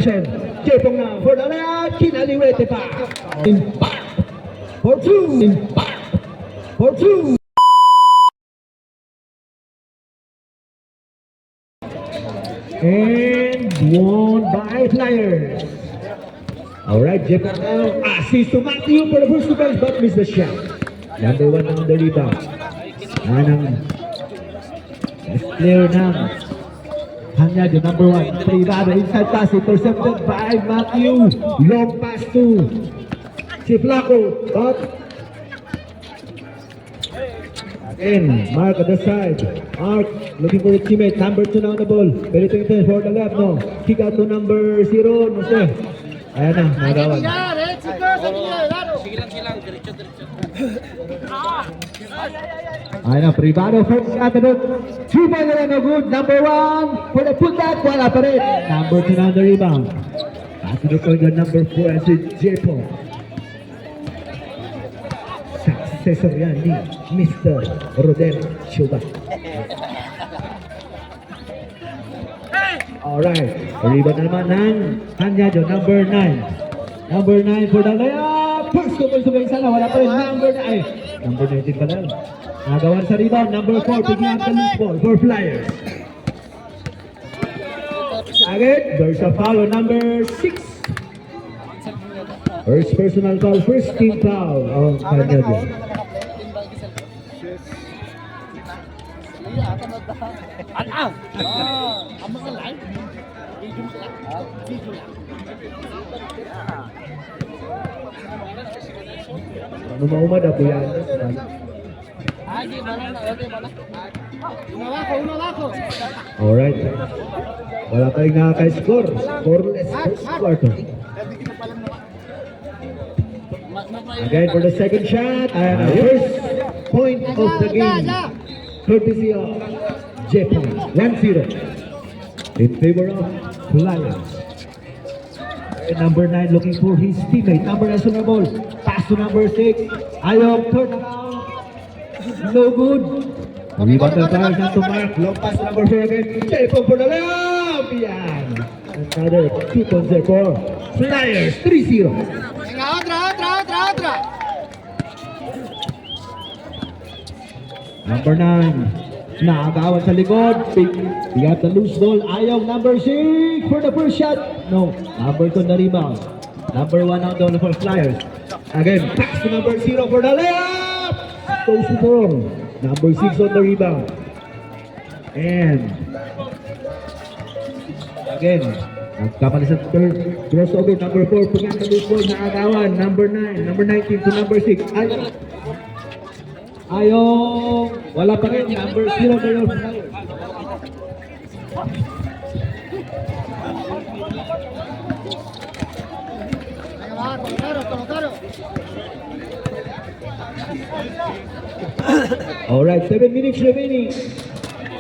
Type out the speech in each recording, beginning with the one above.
Jepong na for the layup, kinaliwete pa. Impact for two. Impact for two. And won by Flyers. Alright, Jepong now assist to Matthew for the first defense but missed the shot. Number 1 on the rebound. Anang player ng Hanya the number 1, privado inside pass, intercepted by Matthew. Long pass to si Flaco, but again, Mark at the side. Mark looking for his teammate, number 2 now on the ball. Very intense for the left, no. Kick out to number 0, no sé. Ayan na, nagawan. Ayan na, privado first shot na doon. 3-point na no good. Number 1 for the putback, wala pa rin. Number 2 na on the rebound. Pass to the point of number 4 as si Jepo. Successor yan ni Mr. Rodel Chuba. Alright, rebound na naman ng Hanyado, number 9. Number 9 for the layup. First couple to Bensala, wala pa rin. Number 19 pa lang. Nagawan sa rebound, number 4, picking up the loose ball for Flyers. Again, there's a foul on number 6. First personal foul, first team foul on Hanyado. Ano maumad ako yan? Alright. Wala tayong nakaka-score. Scoreless first quarter. Again for the second shot. And first point of the game. Courtesy of Japan. 1-0. In favor of Flyers. And number 9 looking for his teammate. Number 9 on the ball. Pass to number 6. Ayok, turn around. No good. Rebound the Flyers not to Mark. Long pass to number 4 again. Japan for the layup. Yan. Another 2 points there for Flyers. 3-0. Otra. Number 9. Nakagawan sa likod. Pick up the loose ball. Ayaw number 6 for the first shot. No. Number 2 na rebound. Number 1 out down for Flyers. Again, pass to number 0 for the layup. Goes to wrong. Number 6 on the rebound. And again, nagkamali sa third crossover. Number 4, pick up the loose ball. Nakagawan. Number 9. Number 19 to number 6. Ayaw, wala pa rin, number 0 na yun. Alright, 7 minutes remaining.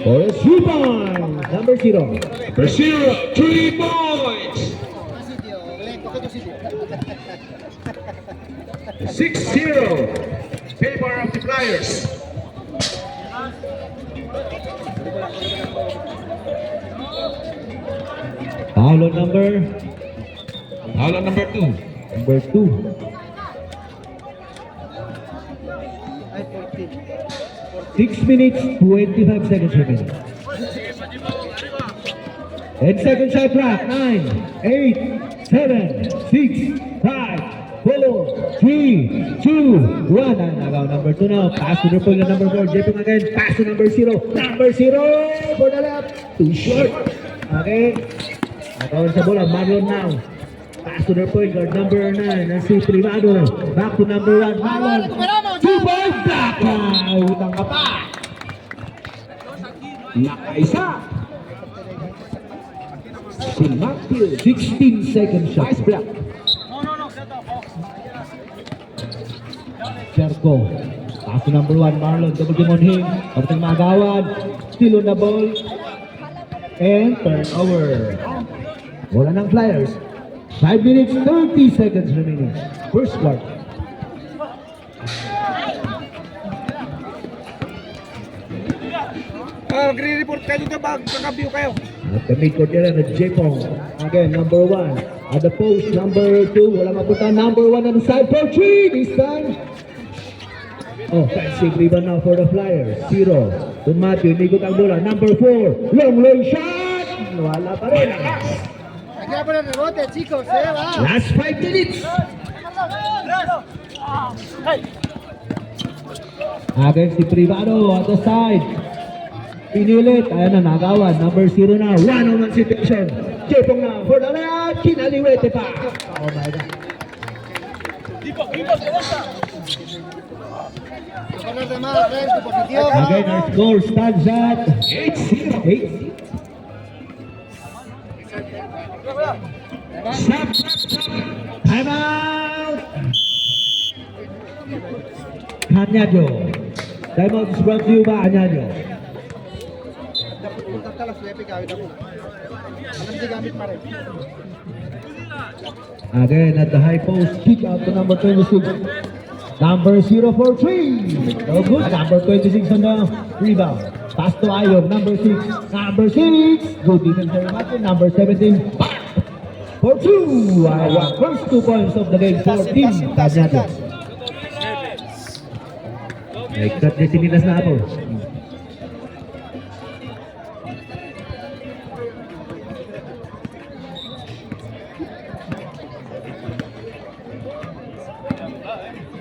For a 3-point, number 0. For 0, 3 points. 6-0. Favor of the Flyers. Foul on number 2. Number 2. Six minutes, 25 seconds remaining. 10 seconds shot clock. 9, 8, 7, 6, 5, 4, 3, 2, 1. Nagaw number 2 now. Pass to the point of number 4. Jepong again. Pass to number 0. Number 0 for the left. Too short. Okay. Nagawan sa bola. Marlon now. Pass to the point guard. Number 9. And si Privado. Back to number 1. Marlon. 2 points. Back. Utang ka pa. Nakaisa. Si Matthew. 16 seconds shot. Nice block. Jericho. Pass to number 1, Marlon. Double team on him. Kapatang Magawan. Still on the ball. And turnover. Wala ng Flyers. 5 minutes, 30 seconds remaining. First quarter. Magre-report kayo dito, magkakabyo kayo. At the mid-court nila na J-Pong. Again, number 1. At the post, number 2. Wala mapunta. Number 1 on the side for 3 this time. Offensive rebound now for the Flyers. 0. To Matthew, nigot ang bola. Number 4. Long range shot. Wala pa rin. Aquí por el rebote, chicos, va. Last 5 minutes. Again si Privado at the side. Pinilit. Ayan na, nagawan. Number 0 na. 1-on-1 situation. J-Pong na for the layup. Kinaliwete pa. Oh my God. Correr de más, ven tu posición. Again, our score stands at 8-0. 8-0. Stop, stop, stop. Time out! Kanyajo. Time out is brought to you by Kanyajo. Dapat punta ka lang sa epic gamit ako. Alam di gamit pa rin. Again, at the high post, kick out to number 26. Number 0 for 3. So good. Number 26 on the rebound. Pass to Ayov. Number 6. Number 6. Good defense by Martin. Number 17. For 2. Ayov. First 2 points of the game for Team Kanyajo. Naikat niya sinilas na ako.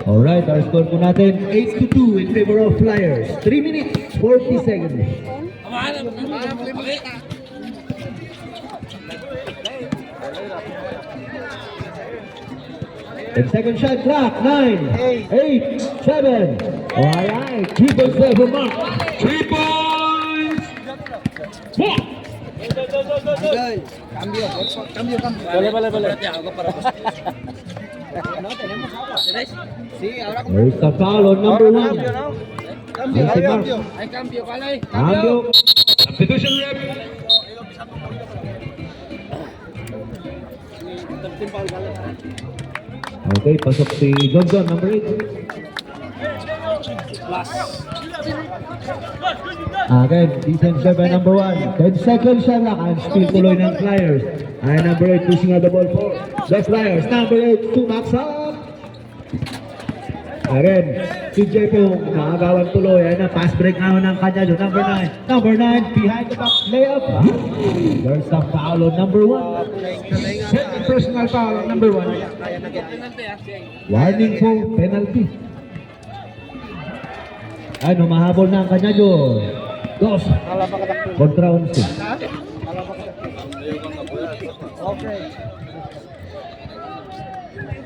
Alright, our score po natin 8-2 in favor of Flyers. 3 minutes, 40 seconds. And second shot clock, 9, 8, 7. Alright, 3 points there for Mark. 3 points. 1. Cambio, cambio. Vale. Sí, ahora como There's the foul on number 1. cambio, Yes, cambio. Hay cambio, vale. Cambio. Substitution rep. Okay, pasok si Johnson, number 8. Again, defense by number 1. 10 seconds siya lang. And still tuloy ng Flyers. Ay, number 8 pushing out the ball for the Flyers. Number 8 to max up. Again, si J-Pong nakagawan tuloy. Ay na, pass break naman ng kanya. Number 9. Number 9, behind the back layup. There's a foul on number 1. Second personal foul on number 1. Warning for penalty. Ay, humahabol na ang kanya doon. Dos. Kontra 11. Okay.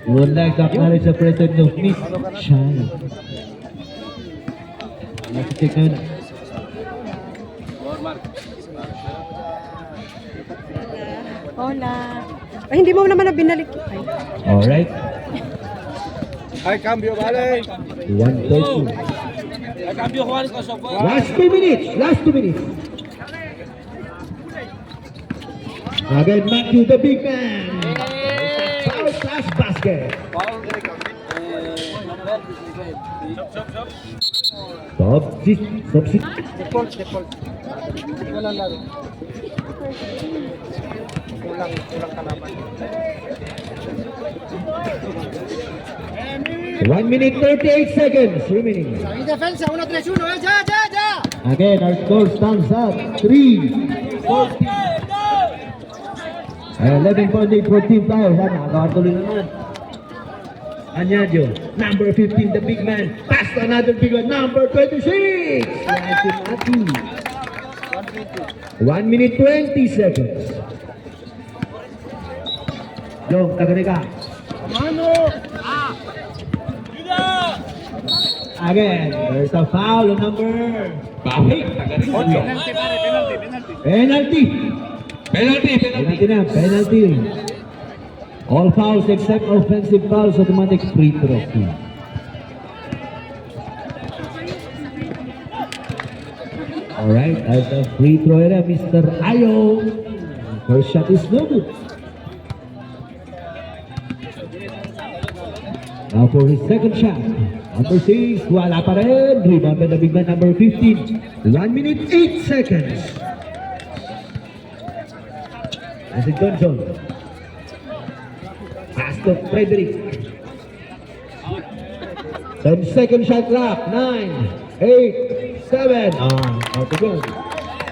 Would like to acknowledge the presence of Miss Shine. Let's take note. Hola. Ay, hindi mo naman na binalik. Ay. Alright. Hay cambio, vale. 1-2. Last 2 minutes. Last 2 minutes. Again, Matthew the big man. Foul slash basket. Substitute. Default. Walang laro. Kulang kalaban. 1 minute 38 seconds remaining. Ahí defensa, 1-3-1, ya. Again, our score stands at 3-14. 11.8 for Team Flyers. Nakakatuloy naman. Anyadio, number 15, the big man. Pass to another big man, number 26. 1 minute 20 seconds. Jong, Tagarega. Mano. Again, there's a foul on number Bakit? 8. Penalty. Penalty na, penalty. All fouls except offensive fouls, automatic free throw. Alright, as a free throw era, Mr. Ayo. First shot is no good. Now for his second shot. Number 6, wala pa rin. Rebound by the big man, number 15. 1 minute 8 seconds. This is Johnson. Pass to Frederick. 10-second shot clock. 9, 8, 7. Out to go.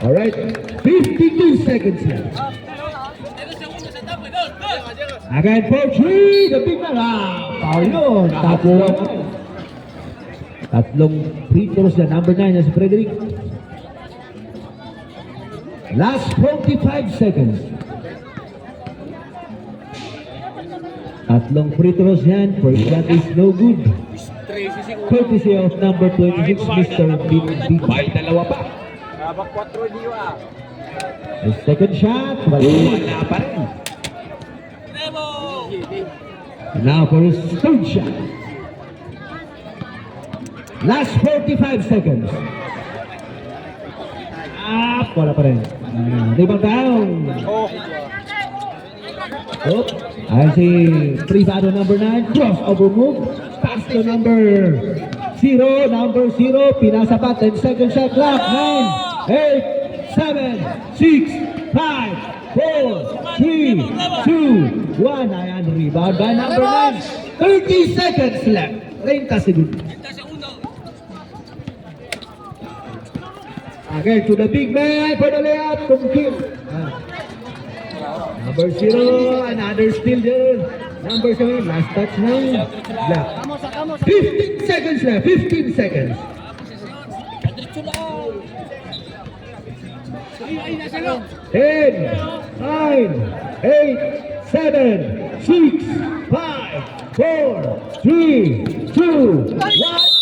All right. 52 seconds left. Again for 3. The big man. Foul yun. Tatlong free throws na. Number 9 na si Frederick. Last 45 seconds. Tatlong free throws yan. First shot is no good. Courtesy of number 26, Mr. Bin. May dalawa pa. The second shot. Wala pa rin. Now for his third shot. Last 45 seconds. Wala pa rin. Rebound down. Oh, ayan si privado number 9. Crossover move. Pass to number 0. Number 0. Pinasa pa. 10-second shot clock. 9, 8, 7, 6, 5, 4, 3, 2, 1. Ayan, rebound by number 9. 30 seconds left. 30 segundos. Again to the big man for the layup from Kim. Number 0, another steal there. Number 7, last touch now. Black. 15 seconds left. 15 seconds. 10, 9, 8, 7, 6, 5, 4, 3, 2, 1.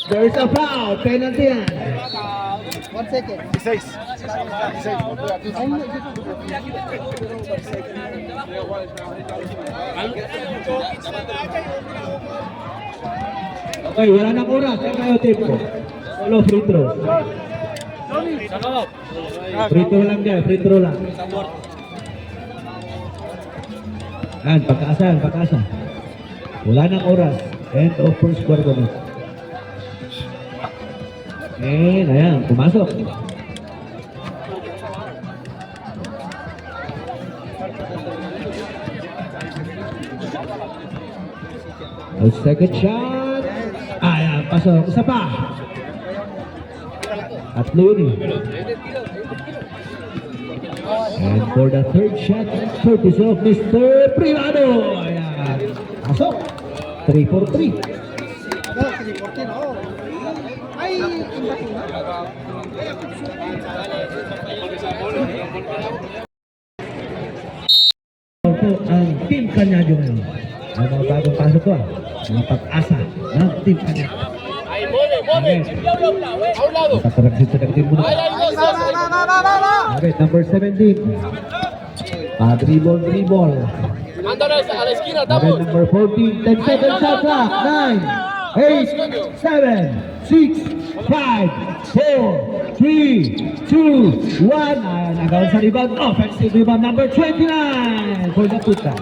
There's a foul. Penalty yan. 1 second. 16. Okay, wala nang oras. Yan kayo, team ko. Solo free throw. Free throw lang dyan. Free throw lang. Yan, pagkaasa yan. Pagkaasa. Wala nang oras. End of first quarter na. And ayan, pumasok. The second shot. Ayan, pasok. Isa pa. Tatlo yun eh. And for the third shot, courtesy of Mr. Privado. Ayan, pasok. 3 for 3. 3-14. Oh. Ay, Ito ang Team Kanyado ngayon. Ang mga bagong pasok ko. Mga pag-asa ng Team Kanyado. Okay. Nakataragsin sa nagtin muna. Okay, number 17. Dribble. Okay, number 14. 10 seconds shot clock. 9, 8, 7, 6, 5, 4, 3, 2, 1. Ayan, nagawin sa rebound. Offensive rebound number 29 for the Puta.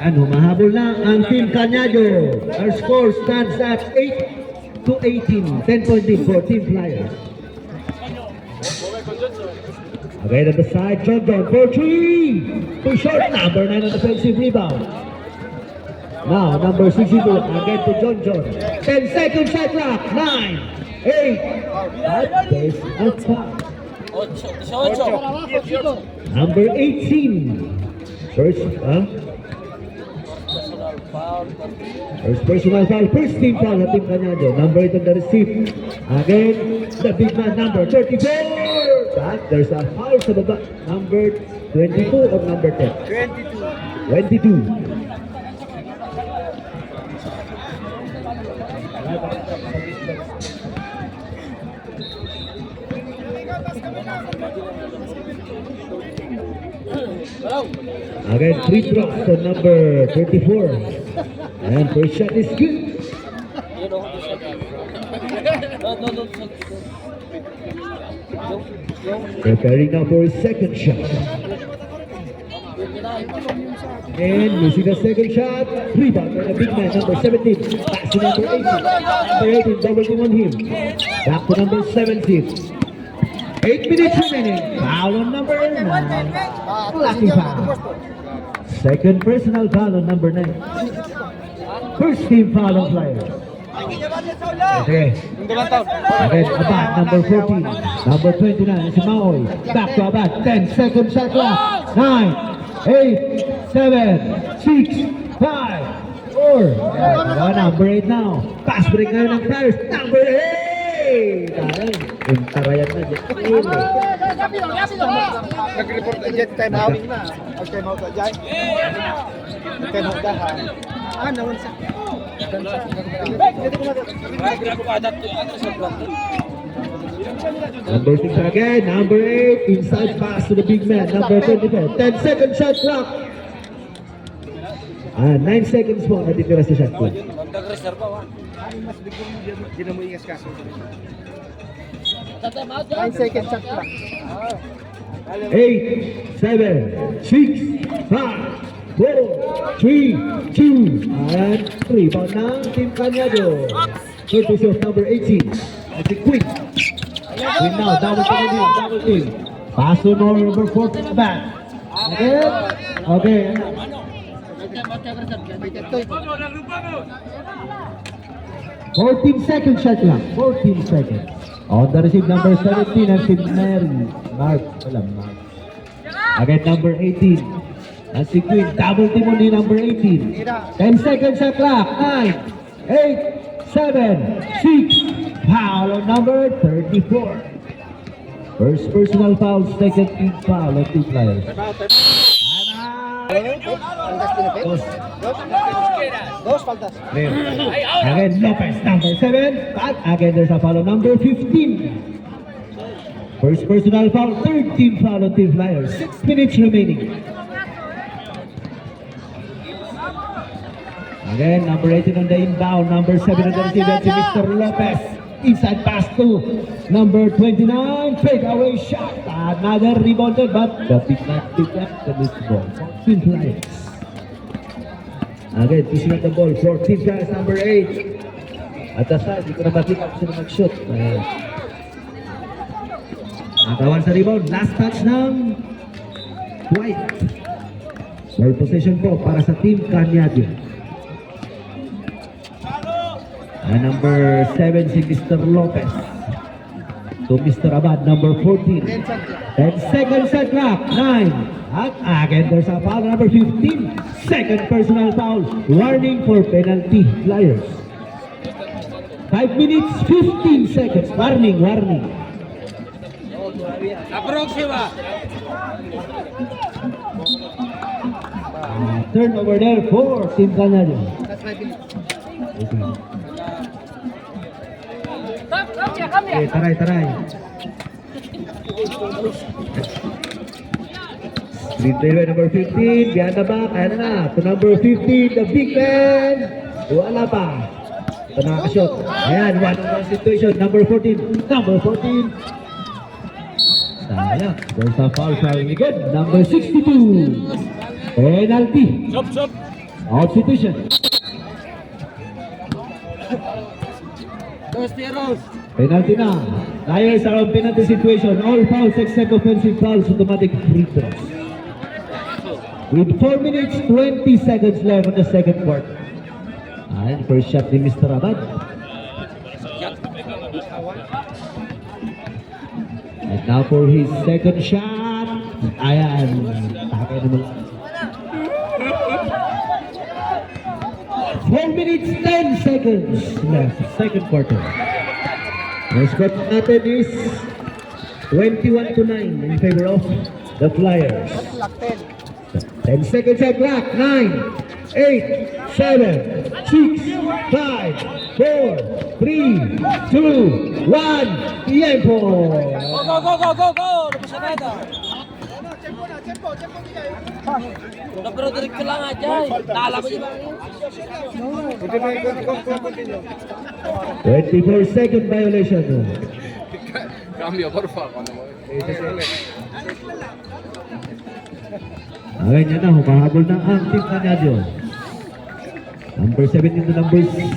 And humahabol na ang Team Cañado. Our score stands at 8-18. 10 point lead for Team Flyers. Again at the side, John for 3. Too short. Number 9 on defensive rebound. Now, number 62. Again to John. 10 second shot clock. 9, 8. That is a foul. Number 18. First personal foul. First team foul sa Team Cañado. Number 8 on the receive. Again, the big man number 34. That there's a foul sa baba. Number 22 or number 10? 22. Again, free throws to number 34. And first shot is good. Preparing now for his second shot. And missing the second shot. Rebound by the big man, number 17. Back to number 18. Number 18, double team on him. Back to number 17. 8 minutes remaining. Foul on number 9. Lucky foul. Second personal foul on number 9. First team foul on Flyers. Okay. Again, Abad, number 14. Number 29 is Maoy. Back to Abad. 10 seconds shot clock. 9, 8, 7, 6, 5, 4. Number 8 now. Pass break ngayon ng Flyers. Number 8. Ayun. Yung tarayan na dyan. Nag-report na dyan, time out na. Time out na dyan. Time out na ha. Naman sa... Number 6 again. Number 8. Inside pass to the big man. Number 24. 10 second shot clock. 9 seconds po natitira sa shot clock. Mas bigyan mo dyan, di na mo ingas kaso. 9 seconds shot clock. 8, 7, 6, 5, 4, 3, 2, and rebound ng Team Cañado. Courtesy of number 18. I think Queen. Queen now, double team. Pass to number 4 to the back. Okay. 14 seconds shot clock. 14 seconds. On the receive number 17 and si Mark. Again number 18. And si Queen. Double team on the number 18. 10 seconds shot clock. 9, 8, 7, 6. Foul on number 34. First personal foul, second team foul of the Flyers. Dos faltas. Again, Lopez, number 7. But again, there's a foul on number 15. First personal foul, third team foul of the Flyers. 6 minutes remaining. Again, number 18 on the inbound, number 7 on the receiver, si Mr. Lopez. Inside pass to number 29, fade away shot. Another rebounded, but the big man picked up the missed ball. 14 Flyers. Again, pushing up the ball, 14 Flyers, number 8. At the side, di ko na makita kung sino mag-shoot. Nakawan sa rebound, last touch ng White. Ball possession po para sa Team Cañado. Number 7 si Mr. Lopez. To Mr. Abad, number 14. 10 seconds shot clock. 9. At again, there's a foul, number 15. Second personal foul. Warning for penalty, Flyers. 5 minutes, 15 seconds. Warning. Turnover there for Team Cañado. Okay, taray. Screen trailer number 15, behind the back, ayan na. To number 15, the big man. Wala pa. Ito nakakashot. Ayan, one-on-one situation. Number 14. Sayang. There's a foul again. Number 62. Penalty. Out situation. Penalty na. Flyers are on penalty situation. All fouls except offensive fouls, automatic free throws. With 4 minutes, 20 seconds left in the second quarter. And first shot ni Mr. Abad. And now for his second shot. Ayan. Takay naman. 4 minutes, 10 seconds left. Second quarter. The score natin is 21-9 in favor of the Flyers. 10 seconds at clock. 9, 8, 7, 6, 5, 4, 3, 2, 1. Tiempo! Go! Napasa na ito. Pero direct ka lang aja. Naalala mo yun. 24 second violation. Cambio, por favor. Ayan yan na, humahabol na ang Team Cañado. Number 17 to number 17.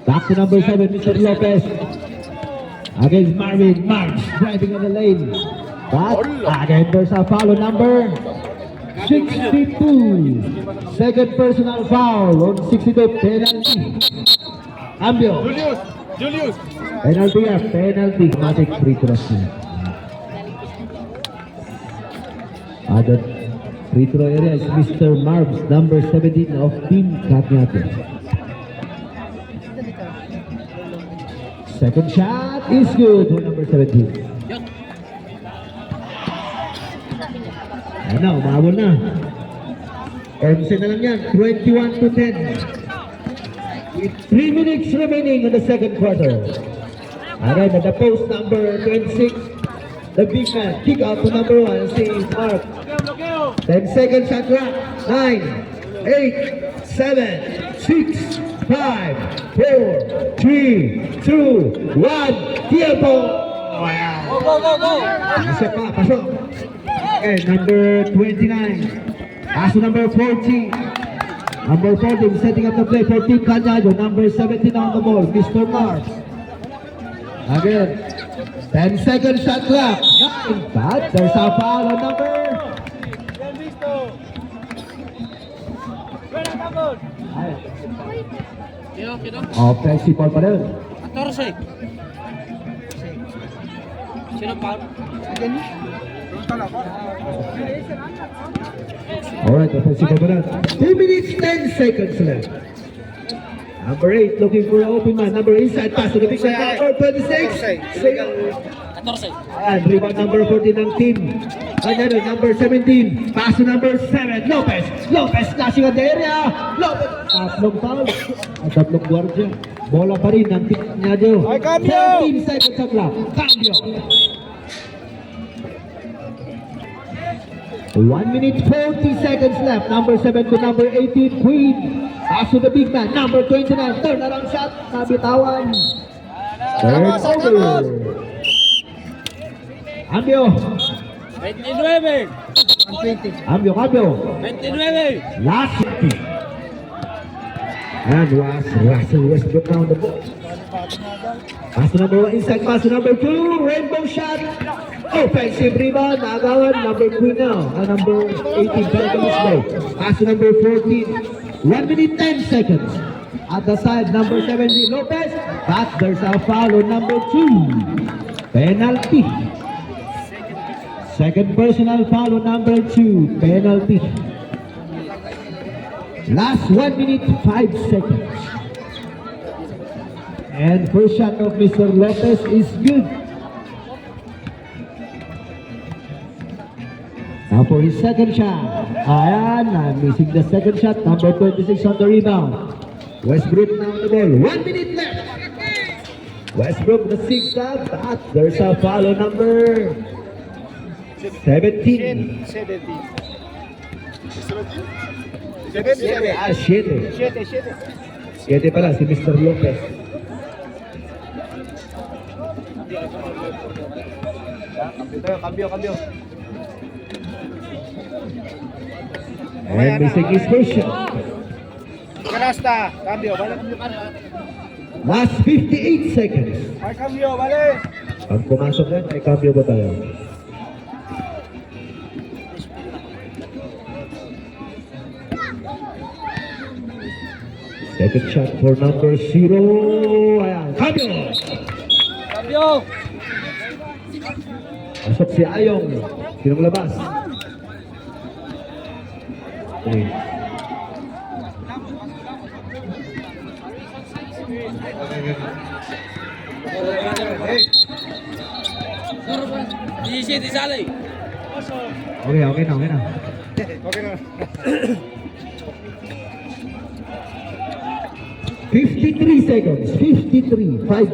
Back to number 7, Mr. Lopez. against Marvin. Marks driving on the lane. But again, there's a foul on number 62. Second personal foul on 62. Penalty. Cambio. Julius! Penalty ya, penalty. Matik free throw niya. Ada free throw area is Mr. Marvs, number 17 of Team Cañete. Second shot is good for number 17. Ano, umabol na. 11 na lang yan, 21 to 10. With 3 minutes remaining in the second quarter. Again, at the post number 26, the big man, kick out to number 1, says Mark. 10 seconds shot clock. 9, 8, 7, 6, 5, 4, 3, 2, 1. Tiempo! Go, go, go, go! Pasok pa, pasok. Okay, number 29. Paso number 40. Number 14 setting up the play for Team Cañayo. Number 17 on the ball, Mr. Mark. Again, 10 second shot clock. But there's a foul on number. Kino? Offensive ball pa rin. 14. Sino pa? Alright, offensive ball pa rin. 2 minutes, 10 seconds left. Number 8 looking for an open man. Number inside pass to the big man. Number 26. Single. 14. Ayan, rebound number 14 ng team. Cañayo, number 17. Pass to number 7. Lopez. Lopez flashing at the area. Lopez. Tatlong foul. At tatlong guardia. Bola pa rin ng team Cañayo. Ay, cambio! 17 seconds sa clock. Cambio. 1 minute 40 seconds left. Number 7 to number 18. Queen. Pass to the big man. Number 29. Turnaround shot. Nabitawan. Turn over. Cambio. 29. Cambio, cambio. 29. Last 50. And Russell Westbrook now on the ball. Pass to number 1 inside. Pass to number 2. Rainbow shot. Offensive rebound. Nagawan. Number 2 now. And number 18. Pass to number 14. 1 minute 10 seconds. At the side, number 17, Lopez. But there's a foul on number 2. Penalty. Second personal foul on number 2. Penalty. Last 1 minute 5 seconds. And first shot of Mr. Lopez is good. Now for his second shot. Ayan, missing the second shot. Number 26 on the rebound. Westbrook now on the ball. 1 minute left. Westbrook the sixth shot. But there's a foul on number 17. 7. 7 pala si Mr. Lopez. Cambio. And missing his first shot. Canasta. Cambio, balik. Last 58 seconds. Ay, cambio, balik. Pag pumasok yan, ay cambio ba tayo? Second shot for number 0. Ayan, cambio! Cambio. Pasok si Ayong. Sinong labas? Okay. Di sali. Okay na. Okay na. 53 seconds. 53. 5-3.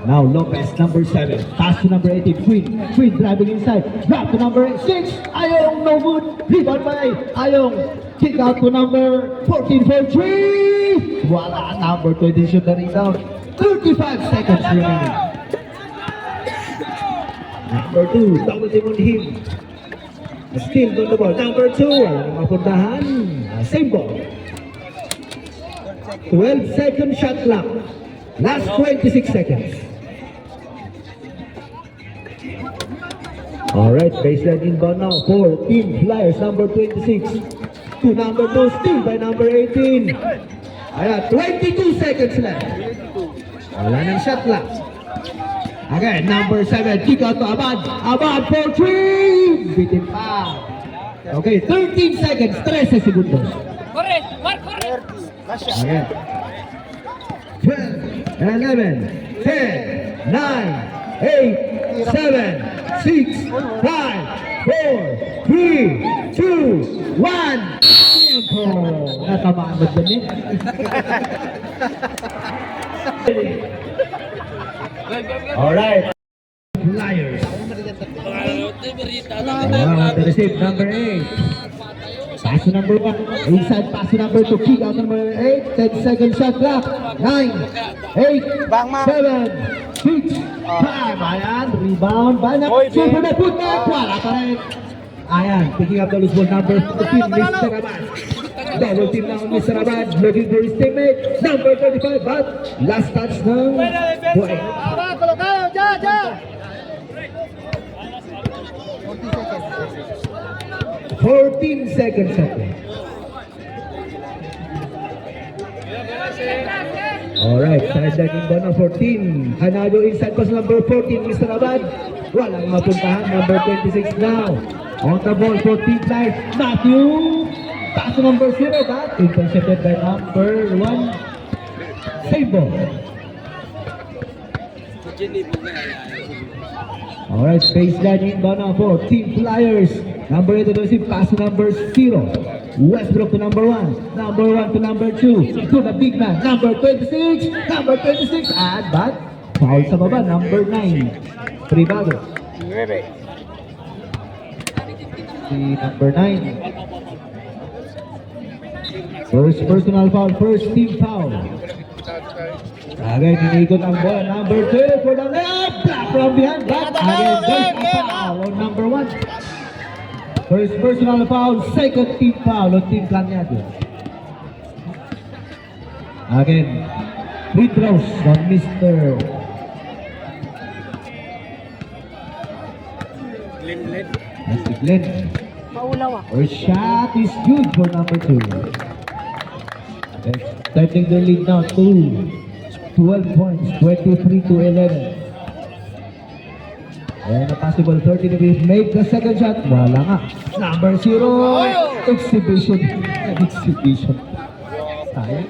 Now Lopez, number 7. Pass to number 18. Queen driving inside. Drop to number 6. Ayong, no good. Rebound by Ayong. Kick out to number 14 for 3. Wala, number 20 shoot the rebound. 35 seconds remaining. Number 2, double team on him. Still on the ball. Number 2, walang mapuntahan. Same ball. 12-second shot clock. Last 26 seconds. Alright, baseline inbound now for Team Flyers, number 26. To number 2, still by number 18. Ayan, 22 seconds left. Wala ng shot clock. Again, number 7, kick out to Abad. Abad for 3! Bitin pa. Okay, 13 seconds, 13 segundos. Correct! Mark, correct! Kasya. Again. 12, 11, 10, 9, 8, 7, 6, 5, 4, 3, 2, 1. Tempo! Natamaan mo dyan eh. Alright. Flyers. Wow, the receive number 8. Pass to number 1. Inside pass to number 2. Kick out number 8. 10 second shot clock. 9, 8, Bang, ma'am. 7, 6, 5. Ayan, rebound. Banak. Hoy, Super Ben. na put na. Wala pa rin. Ayan, picking up the loose ball number 15, Mr. Abad. Double team now, Mr. Abad. Looking for his teammate. Number 35, but last touch ng Buhay. Aba, kolokado, dyan, dyan. 14 seconds left. Alright, sideline ba na 14. Hanado inside pass number 14, Mr. Abad. Walang mapuntahan, number 26 now. On the ball, 14 Flyers. Matthew. Pass to number 0, but intercepted by number 1. Save ball. Alright, baseline inbound now for Team Flyers. Number 8 to receive, pass to number 0. Westbrook to number 1. Number 1 to number 2. To the big man, number 26. Number 26, and but foul sa baba, number 9. Privado. Si number 9. First personal foul, first team foul. Again, iniikot ang bola. Number 2 for the left. Block from behind. But again, there's a foul on number 1. First personal foul, second team foul on Team Cañado. Again, free throws from Mr. Glenn. Maulaw ako. First shot is good for number 2. Extending the lead now to 12 points, 23 to 11. And a possible 30 to be make the second shot. Wala nga. Number 0. Exhibition. Exhibition. Sayang.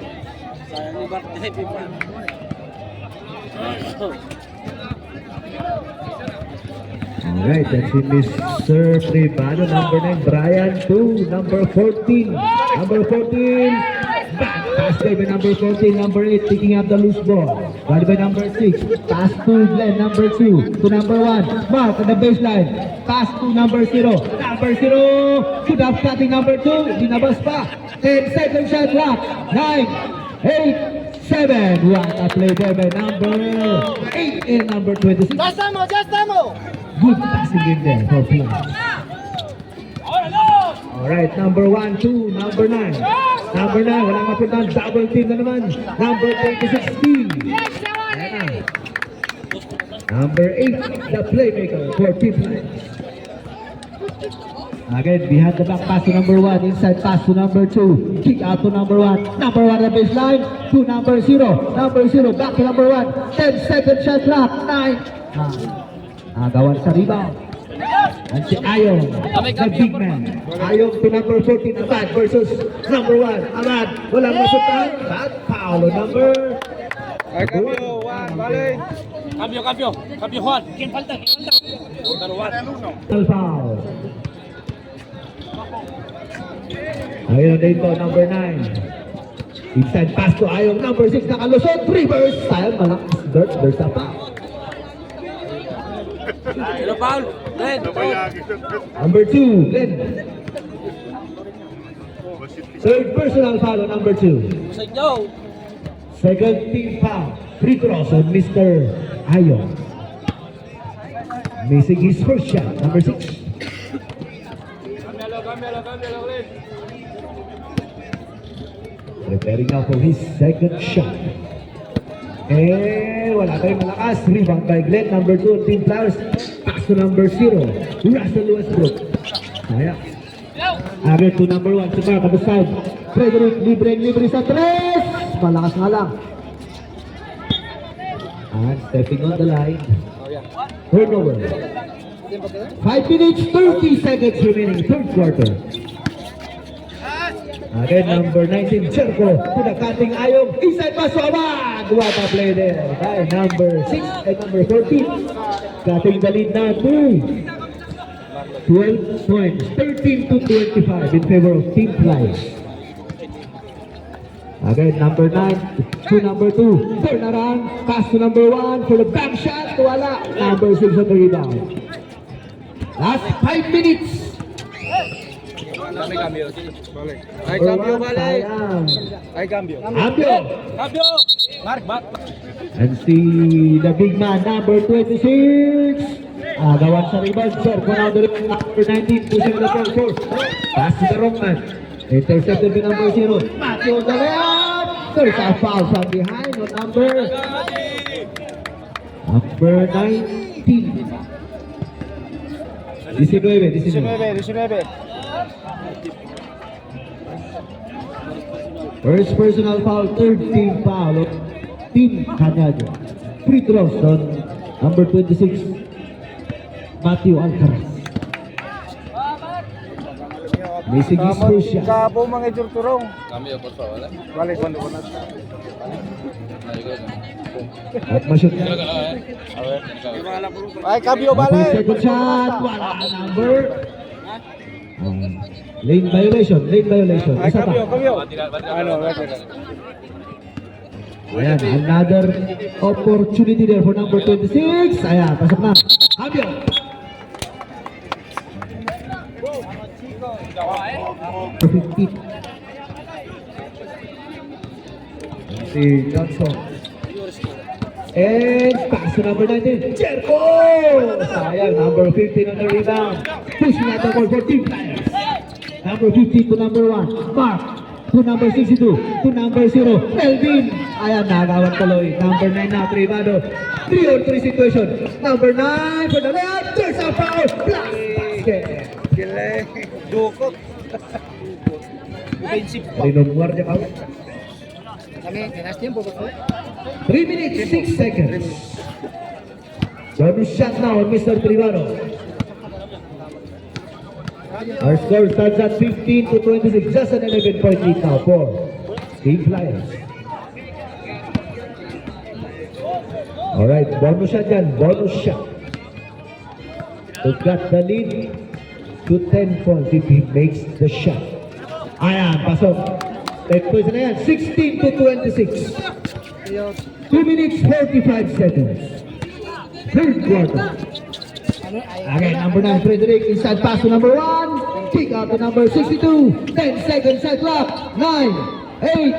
Sayang ni birthday, Pipa. Alright, that's in Mr. Privado. Number 9, Brian 2. Number 14. Number 14. Back pass by number 14. Number 8 picking up the loose ball. Guarded by number 6. Pass to Glenn. Number 2 to number 1. Mark on the baseline. Pass to number 0. Number 0. Good up cutting number 2. Dinabas pa. 10 second shot clock. 9, 8, 7. What a play there by number 8 and number 26. Just mo. Good passing game there for Flyers. Alright, number 1, 2, number 9. Number 9, walang mapuntahan, double team na naman. Number 26, Steve. Ayan na. Number 8, the playmaker for Team Flyers. Again, behind the back pass to number 1, inside pass to number 2. Kick out to number 1. Number 1 on the baseline to number 0. Number 0, back to number 1. 10 second shot clock, 9. Agawan sa rebound. And si Ayong, the big man. Ayong to number 14, Abad versus number 1. Abad, walang mapuntahan. Bad foul on number... Ay, cambio, Juan, balik. Cambio, Juan. ¿Quién falta? Number 1. Foul. Ayun dito, number 9. Inside pass to Ayong, number 6, nakalusot. Reverse. Sayang, malakas dirt. There's a foul. Hello, Paul. Glenn. Number 2, Glenn. Third personal foul on number 2. Sa inyo. Second team foul. Free throws on Mr. Ayong. Missing his first shot, number 6. Cámbialo, Glenn. Preparing now for his second shot. Eh, wala tayong malakas. Rebound by Glenn, number 2 on Team Flowers. Pass to number 0, Russell Westbrook. Sayang. Agad to number 1, si Mark on the side. Frederick, libre sa 3. Malakas nga lang. And stepping on the line. Turnover. 5 minutes, 30 seconds remaining, third quarter. Again, number 19, Cherko, to the cutting Ayong, inside pass, Omar! What a play there by number 6 and number 14. Cutting the lead now to 12 points, 13 to 25 in favor of Team Flyers. Again, number 9 to number 2, turn around, pass to number 1 for the back shot, wala. Number 6 on the rebound. Last 5 minutes. Kami cambio. Ay, cambio, balik. Sayang. Ay, cambio. Cambio. Cambio! Mark. And see the big man, number 26. Gawan sa rebound, sir. For now, the number 19, pushing the front court. Pass to the wrong man. Intercepted by number 0. Matthew on the layup. There's a foul from behind on number 19. 19. First personal foul, third team foul of Team Canada. Free throws on number 26, Matthew Alcaraz. Missing his first shot. Kabo mga turturong. Cambio, por favor. Balik, balik. At ma-shoot na. Ay, cambio, Number balik. second shot, wala number. Lane violation. Ay, Isa cambio. pa. Ano, balik. Ayan, another opportunity there for number 26. Ayan, pasok na. Cambio. Number 15. Si Johnson. And pass to number 19. Jericho! Sayang, number 15 on the rebound. Pushing out the ball for Team Flyers. Number 15 to number 1. Mark. To number 62. To number 0. Melvin. Ayan, nagawan tuloy. Number 9 na, Trivado. 3-on-3 situation. Number 9 for the layup. There's a foul. Plus basket. Gile. Dukot. Rinom guardia ka. Kami, kinas tiempo ba ko? 3 minutes, 6 seconds. Bonus shot now on Mr. Trivado. Our score starts at 15 to 26. Just an 11-point lead now for Team Flyers. Alright, bonus shot yan. Bonus shot. To cut the lead to 10 points if he makes the shot. Ayan, pasok. 10 points na yan. 16 to 26. 2 minutes, 45 seconds. Third quarter. Again, number 9, Frederick. Inside pass to number 1. Kick out to number 62. 10 seconds, shot clock. 9, 8,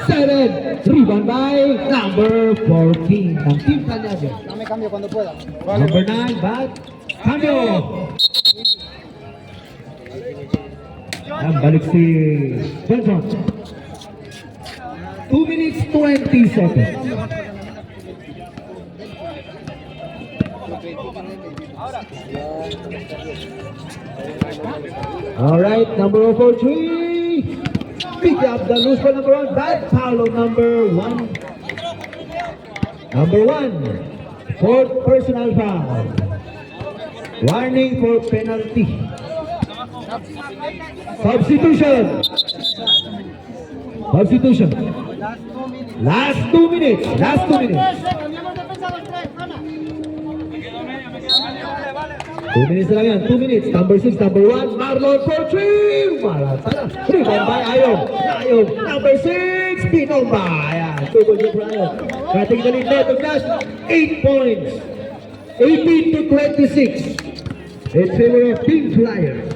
7. Rebound by number 14 ng Team Canada. Kami cambio cuando pueda. Number 9, back. Cambio. Ang balik si Johnson. 2 minutes, 20 seconds. Alright, number 4-3. Pick up the loose for number 1. Bad foul on number 1. Number 1. Fourth personal foul. Warning for penalty. Substitution. Last 2 minutes. 2 minutes lang yan. 2 minutes. Number 6, number 1. Marlon for 3. Wala sana. Rebound by Ayong. Number 6. Binomba. Ayan. 2 goals for Ayong. Cutting the lead net of Flash. 8 points. 18 to 26. In favor of Team Flyers.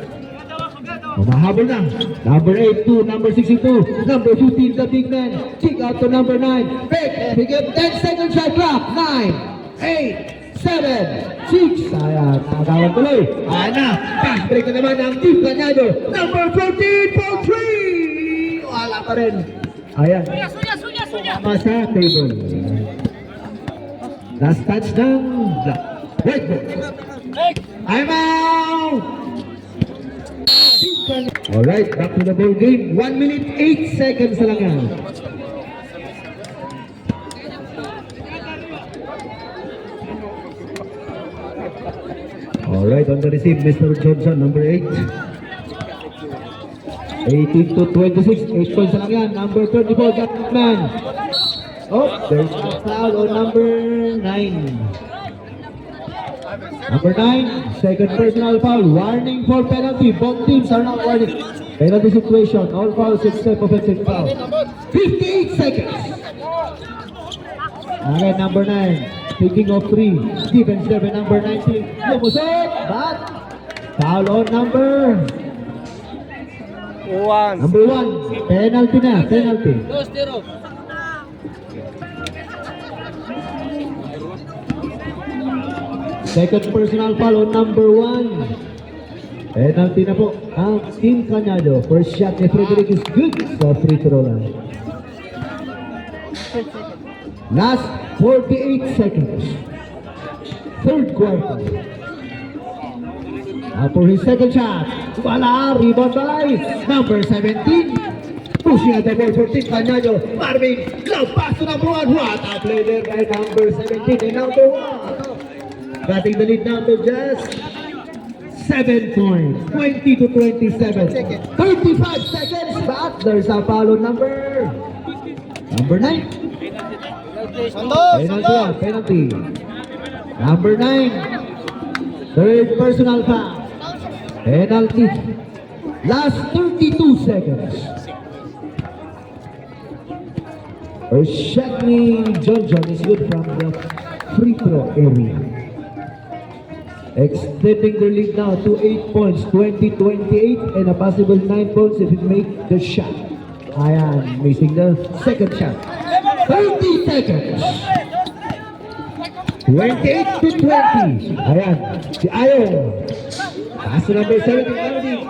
Mahabol na. Number 8 to number 62. Number 15, the big man. Kick out to number 9. Pick up 10 seconds shot clock. 9, 8, 7, 6. Ayan, nakagawan tuloy. Ayan na. Fast break na naman ng Team Canado. Number 14 for 3. Wala pa rin. Ayan. Tama sa table. Last touch ng black. White ball. I'm out! Alright, back to the ball game. 1 minute 8 seconds na lang yan. Alright, on the receive, Mr. Johnson, number 8. 18 to 26, 8 points na lang yan. Number 34, Gatman. Oh, there's a foul on number 9. Number 9, second personal foul. Warning for penalty. Both teams are not warning. Penalty situation. All fouls except offensive foul. 58 seconds. Again, number 9. Taking off 3. Defense 7, number 19. Lumusot. But, foul on number 1. Number 1. Penalty na. Penalty. Dos, tiro. Second personal foul on number 1. Penalty na po ang Team Cañado. First shot ni Frederick is good sa free throw line. Last 48 seconds. Third quarter. Now for his second shot. Wala. Rebound by number 17. Pushing at the ball for Team Cañado. Marvin. Love pass to number 1. What a play there by number 17 and number 1. Batting the lead now to just 7 points, 20 to 27. 35 seconds, but there's a foul on number 9. Penalty. Number 9. Third personal foul. Penalty. Last 32 seconds. First shot ni John is good from the free throw area. Extending their lead now to 8 points, 20-28, and a possible 9 points if it make the shot. Ayan, missing the second shot. 30 seconds. 28 to 20. Ayan, si Ayo. Pass to number 17, Melody.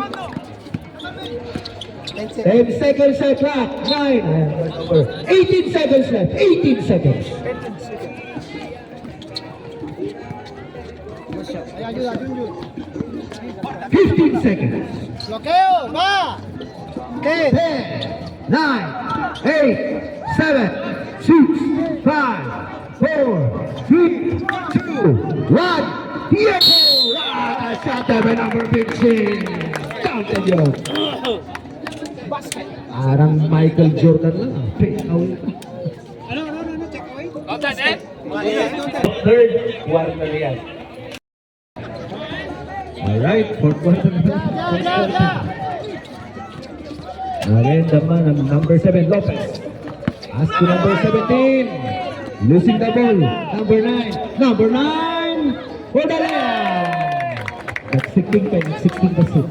10 seconds left, 9. Ayan, 18 seconds left, 18 seconds. 15 seconds. Bloqueo, va. 10, 9, 8, 7, 6, 5, 4, 3, 2, 1. Diego! Ah, shot there by number 15. Counted yun. Parang Michael Jordan lang. Third quarter yan. Alright, fourth quarter na. Again, the man, number 7, Lopez. Pass to number 17. Losing the ball. Number 9. Number 9. For the layup. Nag-16 pa, nag-16 pa siya.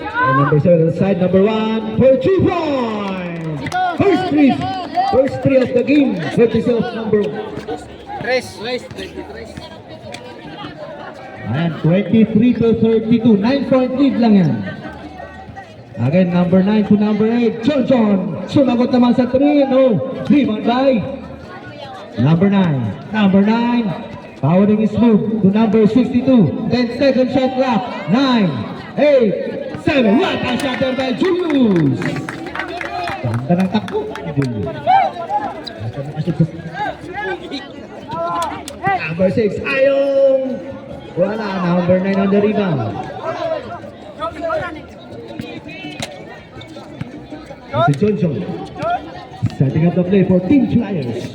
And number 7 on the side, number 1 for 2 points. First three of the game. Courtesy of number 1. Ayan, 23 to 32. 9-point lead lang yan. Again, number 9 to number 8. John. Sumagot naman sa 3. No. Rebound by number 9. Number 9. Powering his move to number 62. 10 second shot clock. 9, 8, 7. What a shot there by Julius. Ganda ng takbo. Julius. Number 6. Ayong. Wala. Number 9 on the rebound. Mr. Johnson. Setting up the play for Team Flyers.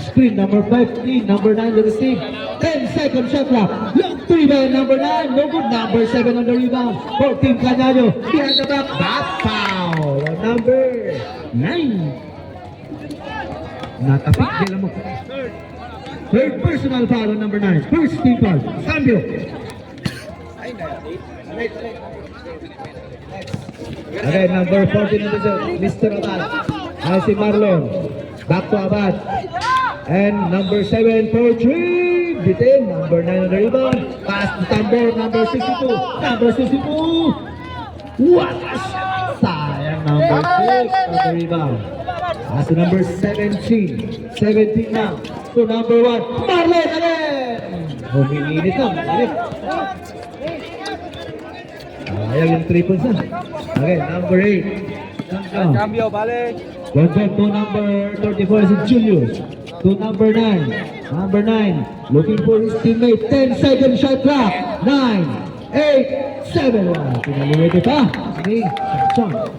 Screen number 15. Number 9 to receive. 10 second shot clock. Long 3 by number 9. No good. Number 7 on the rebound for Team Cañado. Behind the back. Back foul. Number 9. Natapik nila mo. Third personal foul on number 9. First team foul. Cambio. Okay, number 14 na dito. Mr. Abad. Ay si Marlon. Back to Abad. And number 7 for 3. Bitin, number 9 on the rebound. Pass to Tambor, number 62. Number 62. What a shot! Sayang, number 6 on the rebound. Pass to number 17. 17 now. To number 1. Marlon again! Humiinit na, humiinit. Sayang yung 3 points na. Again, number 8. Cambio, balik. Goes back to number 34 is Julius. To number 9. Number 9. Looking for his teammate. 10-second shot clock. 9, 8, 7. Pinaliwete pa. Ni Samson.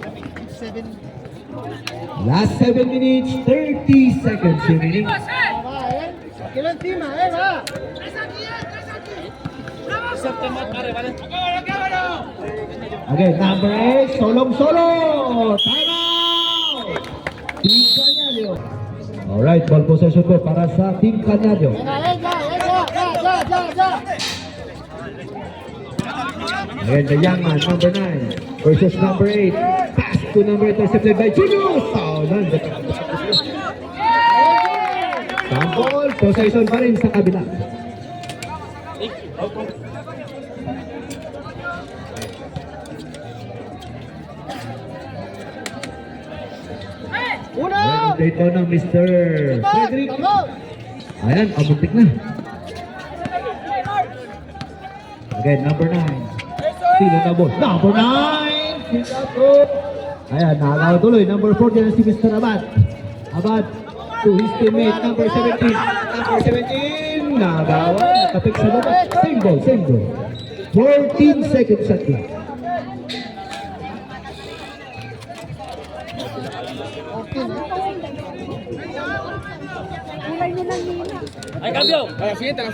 Last 7 minutes, 30 seconds remaining. Kailan team, va. Again, number 8. Solong solo. Time out. Team Canyadio. Alright, ball possession ko para sa Team Canyadio. Again, the young man, number 9 versus number 8. Pass to number 8, intercepted by Julius. Saulan. Sample, possession pa rin sa kabila. Ayan, dito ng Mr. Frederick. Ayan, amuntik na. Again, number 9. Sino na ball? Number 9! Ayan, nakagawa tuloy. Number 4 dyan si Mr. Abad. Abad to his teammate, number 17. Number 17, nagawa. Nakapik sa baba. Same ball, same ball. 14 seconds at clock. Ay, cambio. La siguiente.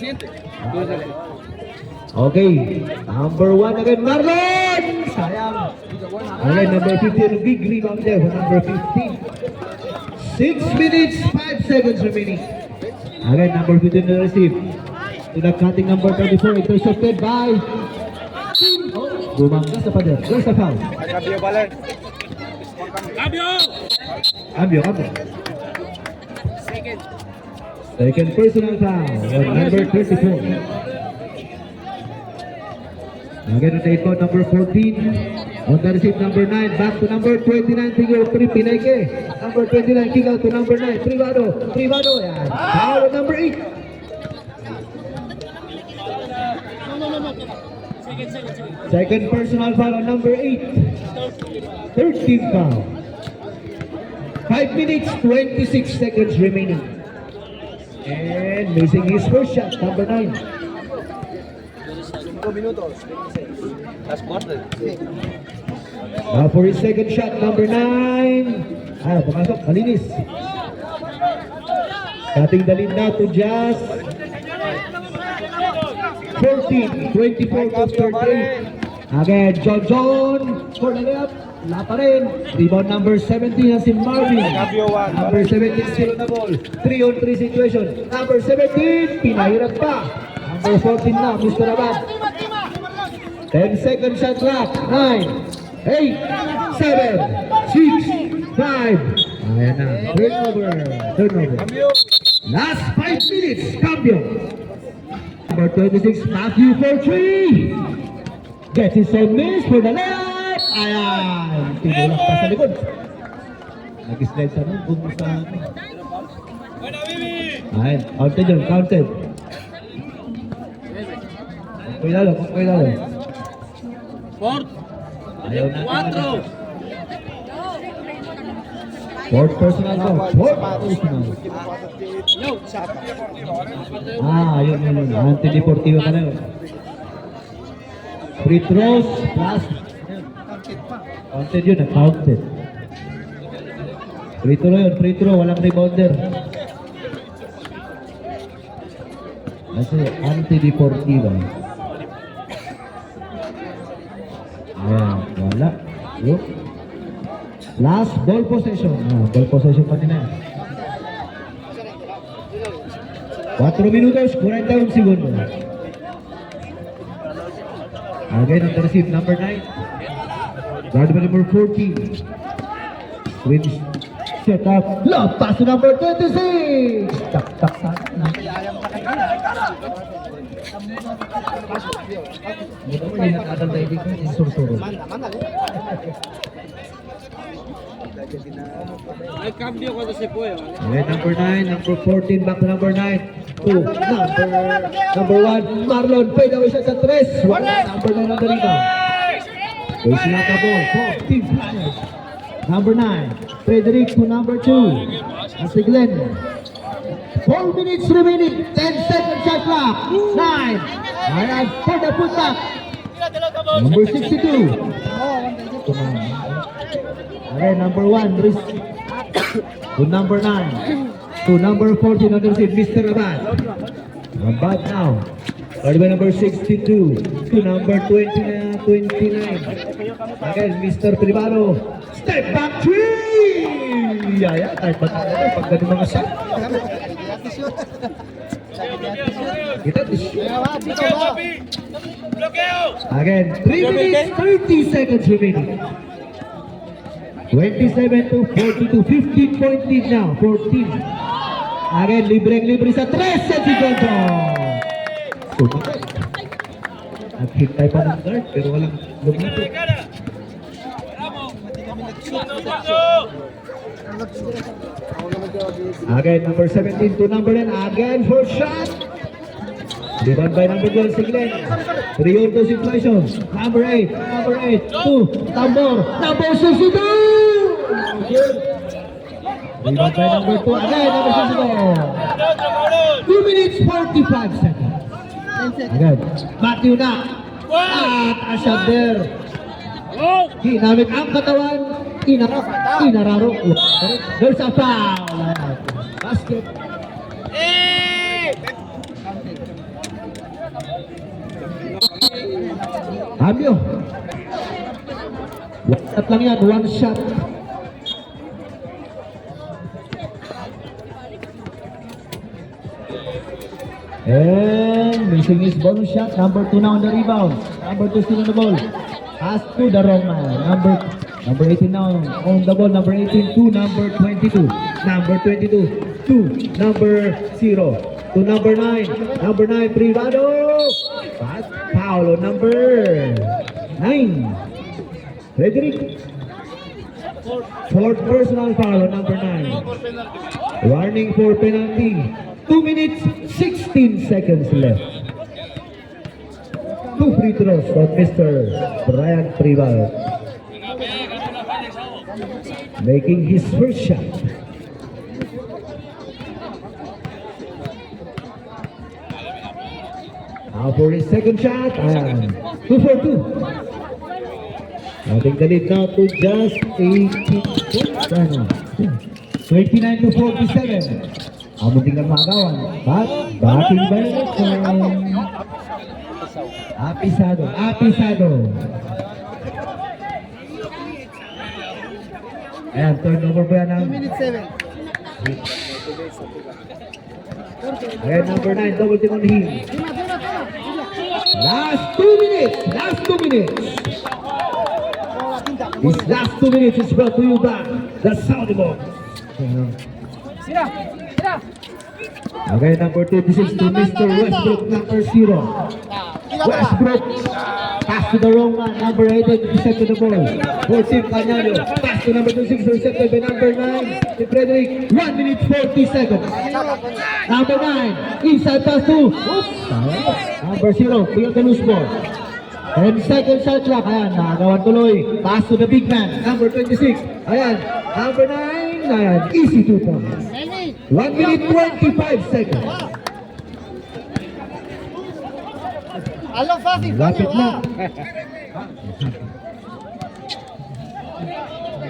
Okay, number 1 again, Marlon! Sayang. Again, number 15, big rebound there for number 15. 6 minutes, 5 seconds remaining. Again, number 15 to receive. To the cutting number 34, intercepted by... Oh, gumanggas na pa there. There's a foul. Cambio, balik. Cambio. Second personal foul on number 34. Again, on the icon, number 14. On the receive, number 9. Back to number 29. Figure 3, Pinayke. Number 29, kick out to number 9. Privado. Yan. Foul on number 8. Second personal foul on number 8. 13th foul. 5 minutes, 26 seconds remaining. And missing his first shot, number 9. 5 minutos. Last quarter. Now for his second shot, number 9. Pumasok, malinis. Cutting the lead now to just 14, 24 to 38. Again, John for the layup. Wala pa rin. Rebound number 17 na si Marvin. Number 17 still on the ball. 3-on-3 situation. Number 17, pinahirap pa. Number 14 na, Mr. Abad. 10 second shot clock. 9, 8, 7, 6, 5. Ayan na. Turnover. Last 5 minutes. Cambio. Number 26, Matthew for 3. Gets his own miss for the layup. Ayan. Tinulak pa sa likod. Nag-slide sa nun. Bumusa. Ayan. Counted yun. Counted. Kung lalo. Fourth. Ayaw natin. 4. Fourth personal to. Fourth personal. Yun. Anti-deportivo ka na yun. Free throws plus. Counted yun, counted. Free throw, walang rebounder. Kasi anti-deportivo. Ayan, wala. Yup. Last ball possession. Ball possession pa din na. 4 minutos, 41 segundos. Again, on the receive, number 9. Guard by number 14. Switch. Set up. Love pass to number 26. Tak. Hindi naman hinatadal tayo dito. Susuro. Ay, cambio ko si Puyo. Okay, number 9, number 14, back to number 9. To number 1, Marlon. Pwede away siya sa 3. Wala, number 9 ang dali ka. There's not a ball. 14 players. Number 9, Frederick to number 2. As Glenn. 4 minutes remaining. 10 seconds shot clock. 9. Ayan, for the putback. Number 62. Okay, number 1, Riz. To number 9. To number 14 on the receipt, Mr. Abad. Abad now. Third by number 62. To number 29. Again, Mr. Privado. Step back 3! Yaya, type ba tayo? Pag ganun mga shot. Kita to shoot. Again, 3 minutes, 30 seconds remaining. 27 to 42, 15 point lead now, 14. Again, libreng-libre sa 3 seconds. Sumagot. Nag-hit tayo pa ng guard, pero walang lumapit. Again, number 17 to number 9. Again, first shot. Divan by number 12, si Glenn. 3 on 2 situation. Number 8, 2, Tambor, number 62. Divan by number 2, again, number 62. 2 minutes, 45 seconds. Again, Matthew na. At Ashad there. Ginamit ang katawan. Inararo. There's a foul. Basket. Cambio. One shot lang yan, one shot. And missing his bonus shot. Number 2 now on the rebound. Number 2 still on the ball. Pass to the wrong man. Number 18 now on the ball. Number 18 to number 22. Number 22 to number 0. To number 9. Number 9, Privado. Pass. Foul on number 9. Frederick. Fourth personal foul on number 9. Warning for penalty. 2 minutes, 16 seconds left. 2 free throws from Mr. Brian Privado. Making his first shot. Now for his second shot, and 2 for 2. Ating the lead now to just 18. 29 to 47. Amunting ang magawan. But, backing by Apisado. Ayan, turnover po yan ng... 2 minutes 7. Ayan, number 9, double team on him. Last 2 minutes. This last 2 minutes is brought to you by the Saudi Box. Okay, number 26 to Mr. Westbrook, number 0. Westbrook, pass to the wrong man, number 18, reset to the ball. 14, Cañano, pass to number 26, recepted by number 9, Frederick, 1 minute 40 seconds. Number 9, inside pass to, number 0, bigyan the loose ball. 10 seconds shot clock, ayan, nakagawan tuloy. Pass to the big man, number 26, ayan, number 9, ayan, easy 2 points. 1 minute 25 seconds. Along fast, Lapit na.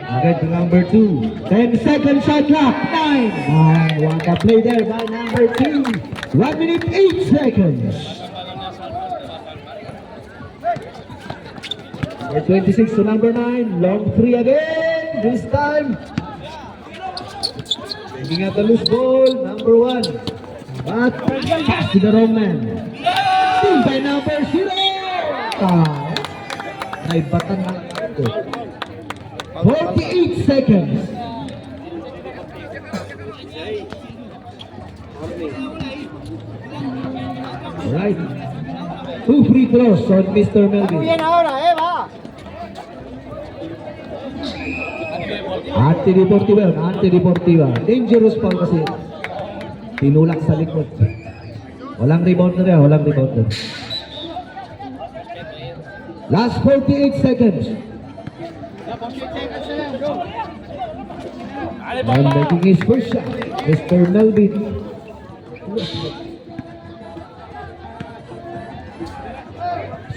Agad to number 2. 10 seconds shot clock. 9. What a play there by number 2. 1 minute 8 seconds. Number 26 to number 9. Long 3 again. This time. Taking out the loose ball. Number 1. But pass to the wrong man. Team by number 0. Ay batan na ito. 48 seconds. Alright. 2 free throws on Mr. Melvin. Bien ahora, va. Anti-deportiva yun, anti-deportiva. Dangerous foul kasi. Tinulak sa likod. Walang rebounder yan, walang rebounder. Last 48 seconds. And making his first shot, Mr. Melvin.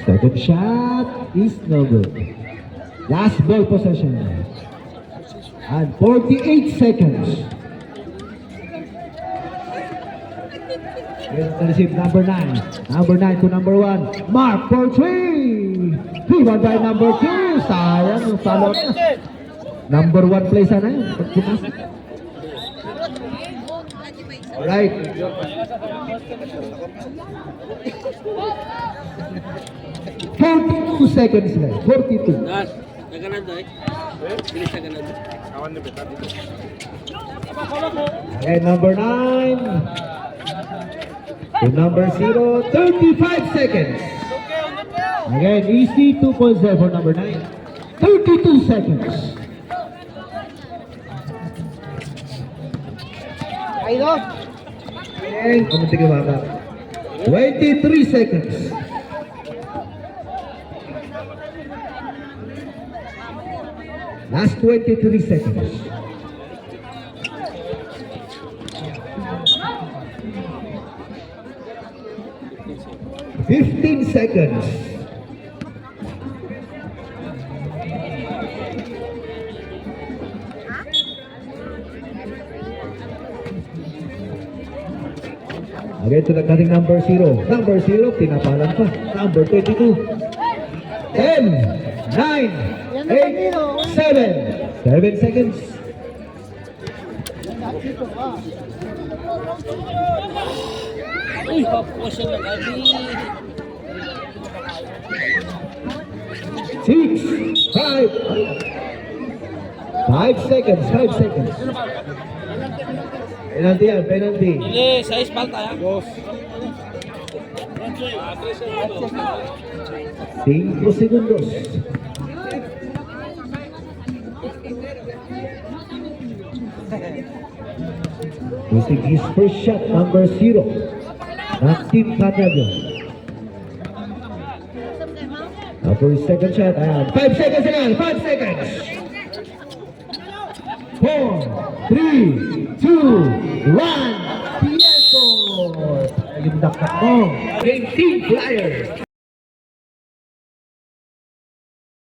Second shot is no good. Last ball possession. And 48 seconds. Here's the receive number 9. Number 9 to number 1. Mark for 3. Rebound by number 2. Sayang yung follow up na. Number 1 play sana yun. Pagbukas. Alright. 42 seconds left. 42. Das, naganado eh. Bilis naganado. And number 9 to number 0, 35 seconds. Again, easy 2.0 for number 9. 32 seconds. Ahí dos. And kamunti ka baba. 23 seconds. Last 23 seconds. Fifteen seconds. Again to the cutting number 0. Number 0, pinapalan pa. Number 22. 10, 9, 8, 7. 7 seconds. Uy, papukas siya ng gabi. 6, 5 seconds, 5 seconds. Penalty yan, penalty. Hindi, sa ispalta ya. 5 segundos. Using his first shot, number 0. Ng Team Canada. For his second shot, 5 seconds again, 5 seconds. 4, 3, 2, 1. Tiempo! Ayun daktak mo. Team Flyers.